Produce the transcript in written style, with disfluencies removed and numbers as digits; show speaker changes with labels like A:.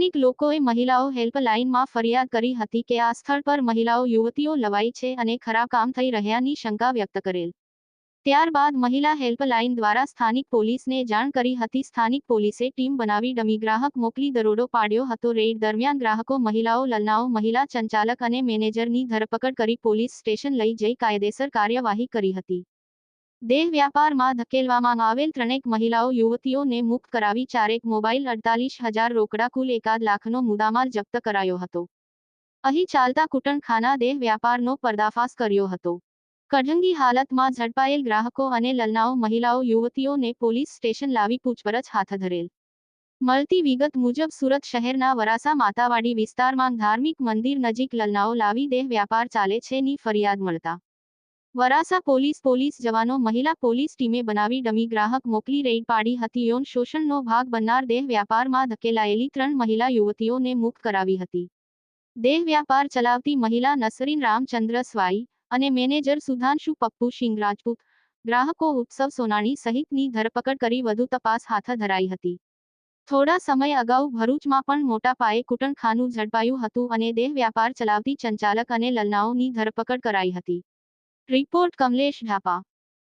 A: સ્થાનિક લોકોએ મહિલાઓ હેલ્પલાઇનમાં ફરિયાદ કરી હતી કે આ સ્થળ પર મહિલાઓ યુવતીઓ લવાઈ છે અને ખરાબ કામ થઈ રહ્યાની શંકા વ્યક્ત કરેલ. ત્યારબાદ મહિલા હેલ્પલાઇન દ્વારા સ્થાનિક પોલીસને જાણ કરી હતી. સ્થાનિક પોલીસે ટીમ બનાવી ડમી ગ્રાહક મોકલી દરોડો પાડ્યો હતો. રેડ દરમિયાન ગ્રાહકો, મહિલાઓ, લલનાઓ, મહિલા સંચાલક અને મેનેજરની ધરપકડ કરી પોલીસ સ્ટેશન લઈ જઈ કાયદેસર કાર્યવાહી કરી હતી. દેહ વ્યાપારમાં ધકેલવામાં આવેલ 3 મહિલાઓ યુવતીઓને મુક્ત કરાવી 4 મોબાઈલ, 48,000 રોકડા, કુલ 1 લાખનો મુદ્દામાલ જપ્ત કરાયો હતો. અહીં ચાલતા કૂટણખાના દેહ વ્યાપારનો પર્દાફાશ કર્યો હતો. કઢંગી હાલતમાં ઝડપાયેલ ગ્રાહકો અને લલનાઓ મહિલાઓ યુવતીઓને પોલીસ સ્ટેશન લાવી પૂછપરછ હાથ ધરેલ. મળતી વિગત મુજબ સુરત શહેરના વરાસા માતાવાડી વિસ્તારમાં ધાર્મિક મંદિર નજીક લલનાઓ લાવી દેહ વ્યાપાર ચાલે છે ની ફરિયાદ મળતા વરાસા પોલીસ જવાનો મહિલા પોલીસ ટીમે બનાવી ડમી ગ્રાહક મોકલી રેડ પાડી હતી. યૌન શોષણનો ભાગ બનનાર દેહ વ્યાપારમાં ધકેલાયેલી 3 મહિલા યુવતીઓને મુક્ત કરાવી હતી. દેહ વ્યાપાર ચલાવતી મહિલા નસરીન રામચંદ્ર સ્વાઈ અને મેનેજર સુધાંશુ પપ્પુ સિંહ રાજપૂત, ગ્રાહકો ઉત્સવ સોનાણી સહિતની ધરપકડ કરી વધુ તપાસ હાથ ધરાઈ હતી. થોડા સમય અગાઉ ભરૂચમાં પણ મોટા પાયે કૂટણખાનું ઝડપાયું હતું અને દેહ વ્યાપાર ચલાવતી સંચાલક અને લલનાઓની ધરપકડ કરાઈ હતી. રિપોર્ટ કમલેશ ઢાપા.